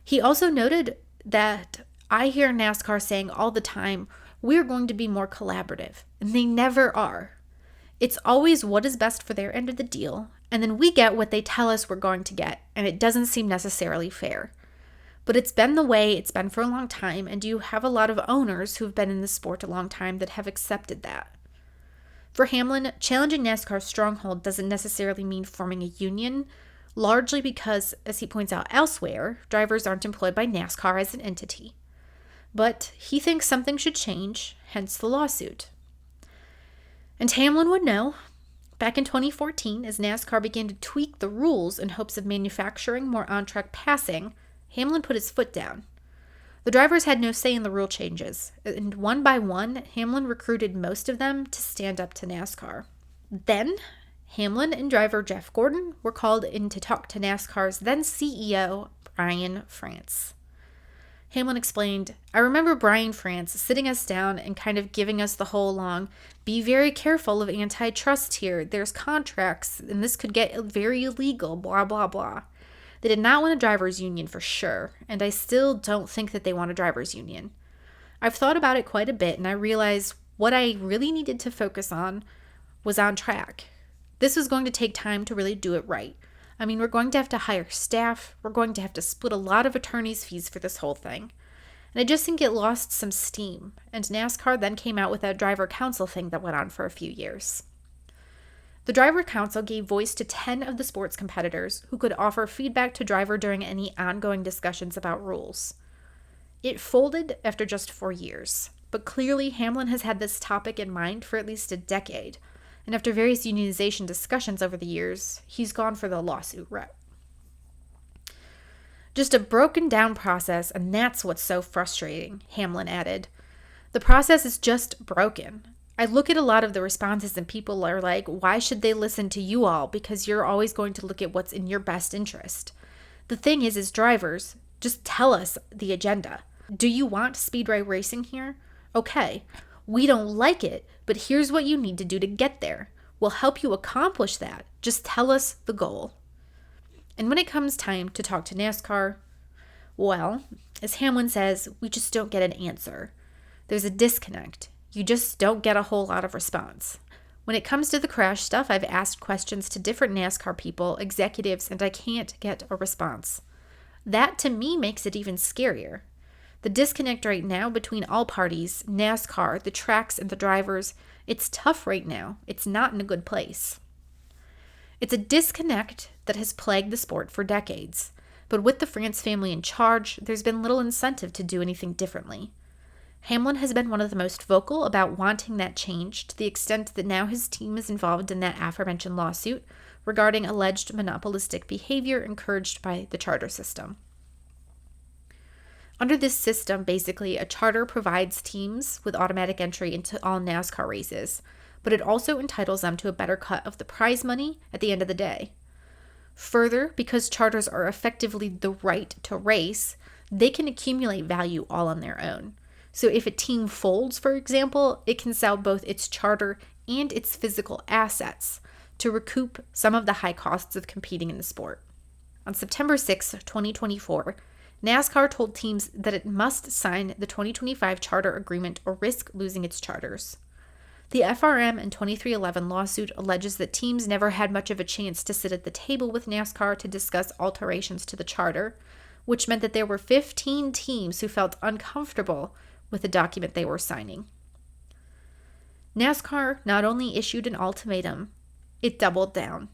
He also noted that I hear NASCAR saying all the time, we're going to be more collaborative, and they never are. It's always what is best for their end of the deal, and then we get what they tell us we're going to get, and it doesn't seem necessarily fair. But it's been the way it's been for a long time, and you have a lot of owners who've been in the sport a long time that have accepted that. For Hamlin, challenging NASCAR's stronghold doesn't necessarily mean forming a union, largely because, as he points out elsewhere, drivers aren't employed by NASCAR as an entity. But he thinks something should change, hence the lawsuit. And Hamlin would know. Back in 2014, as NASCAR began to tweak the rules in hopes of manufacturing more on-track passing, Hamlin put his foot down. The drivers had no say in the rule changes, and one by one, Hamlin recruited most of them to stand up to NASCAR. Then, Hamlin and driver Jeff Gordon were called in to talk to NASCAR's then CEO, Brian France. Hamlin explained, "I remember Brian France sitting us down and kind of giving us the whole long, be very careful of antitrust here, there's contracts, and this could get very illegal, blah, blah, blah." They did not want a driver's union for sure, and I still don't think that they want a driver's union. I've thought about it quite a bit, and I realized what I really needed to focus on was on track. This was going to take time to really do it right. I mean, we're going to have to hire staff. We're going to have to split a lot of attorney's fees for this whole thing. And I just think it lost some steam. And NASCAR then came out with that driver council thing that went on for a few years. The driver council gave voice to 10 of the sport's competitors who could offer feedback to driver during any ongoing discussions about rules. It folded after just 4 years. But clearly Hamlin has had this topic in mind for at least a decade. And after various unionization discussions over the years, he's gone for the lawsuit route. Just a broken down process, and that's what's so frustrating, Hamlin added. The process is just broken. I look at a lot of the responses and people are like, why should they listen to you all? Because you're always going to look at what's in your best interest. The thing is, as drivers, just tell us the agenda. Do you want speedway racing here? Okay. We don't like it, but here's what you need to do to get there. We'll help you accomplish that. Just tell us the goal. And when it comes time to talk to NASCAR, well, as Hamlin says, we just don't get an answer. There's a disconnect. You just don't get a whole lot of response. When it comes to the crash stuff, I've asked questions to different NASCAR people, executives, and I can't get a response. That to me makes it even scarier. The disconnect right now between all parties, NASCAR, the tracks, and the drivers, it's tough right now. It's not in a good place. It's a disconnect that has plagued the sport for decades. But with the France family in charge, there's been little incentive to do anything differently. Hamlin has been one of the most vocal about wanting that change to the extent that now his team is involved in that aforementioned lawsuit regarding alleged monopolistic behavior encouraged by the charter system. Under this system, basically, a charter provides teams with automatic entry into all NASCAR races, but it also entitles them to a better cut of the prize money at the end of the day. Further, because charters are effectively the right to race, they can accumulate value all on their own. So if a team folds, for example, it can sell both its charter and its physical assets to recoup some of the high costs of competing in the sport. On September 6, 2024, NASCAR told teams that it must sign the 2025 charter agreement or risk losing its charters. The FRM and 2311 lawsuit alleges that teams never had much of a chance to sit at the table with NASCAR to discuss alterations to the charter, which meant that there were 15 teams who felt uncomfortable with the document they were signing. NASCAR not only issued an ultimatum, it doubled down.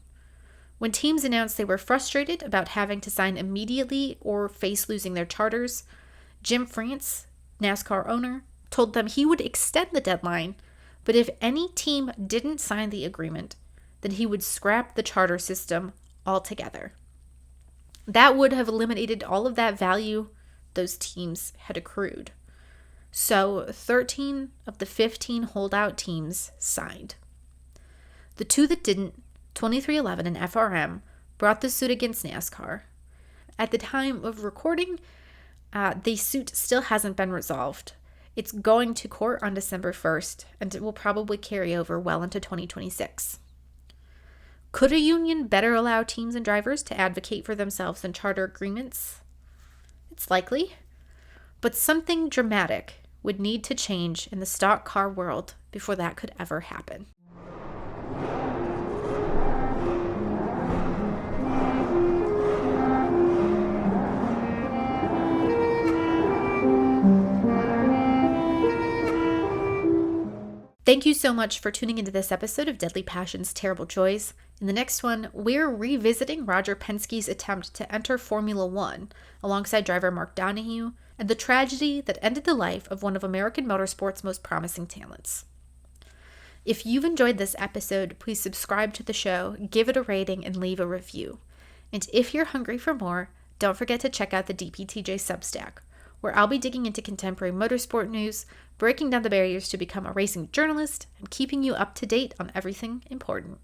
When teams announced they were frustrated about having to sign immediately or face losing their charters, Jim France, NASCAR owner, told them he would extend the deadline, but if any team didn't sign the agreement, then he would scrap the charter system altogether. That would have eliminated all of that value those teams had accrued. So 13 of the 15 holdout teams signed. The two that didn't, 2311 and FRM, brought the suit against NASCAR. At the time of recording, the suit still hasn't been resolved. It's going to court on December 1st, and it will probably carry over well into 2026. Could a union better allow teams and drivers to advocate for themselves in charter agreements? It's likely, but something dramatic would need to change in the stock car world before that could ever happen. Thank you so much for tuning into this episode of Deadly Passions, Terrible Joys. In the next one, we're revisiting Roger Penske's attempt to enter Formula One alongside driver Mark Donohue and the tragedy that ended the life of one of American motorsport's most promising talents. If you've enjoyed this episode, please subscribe to the show, give it a rating, and leave a review. And if you're hungry for more, don't forget to check out the DPTJ Substack, where I'll be digging into contemporary motorsport news, breaking down the barriers to become a racing journalist, and keeping you up to date on everything important.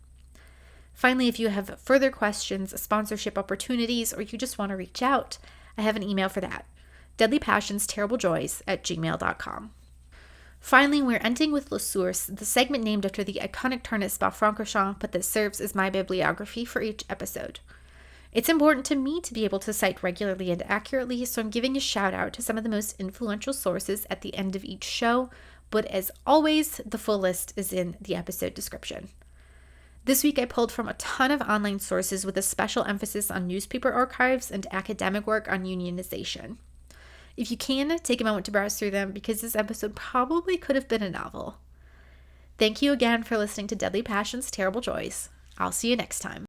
Finally, if you have further questions, sponsorship opportunities, or you just want to reach out, I have an email for that, deadlypassionsterriblejoys@gmail.com. Finally, we're ending with Le Source, the segment named after the iconic Tournette Spa-Francorchamps, but that serves as my bibliography for each episode. It's important to me to be able to cite regularly and accurately, so I'm giving a shout out to some of the most influential sources at the end of each show, but as always, the full list is in the episode description. This week I pulled from a ton of online sources with a special emphasis on newspaper archives and academic work on unionization. If you can, take a moment to browse through them because this episode probably could have been a novel. Thank you again for listening to Deadly Passions, Terrible Joys. I'll see you next time.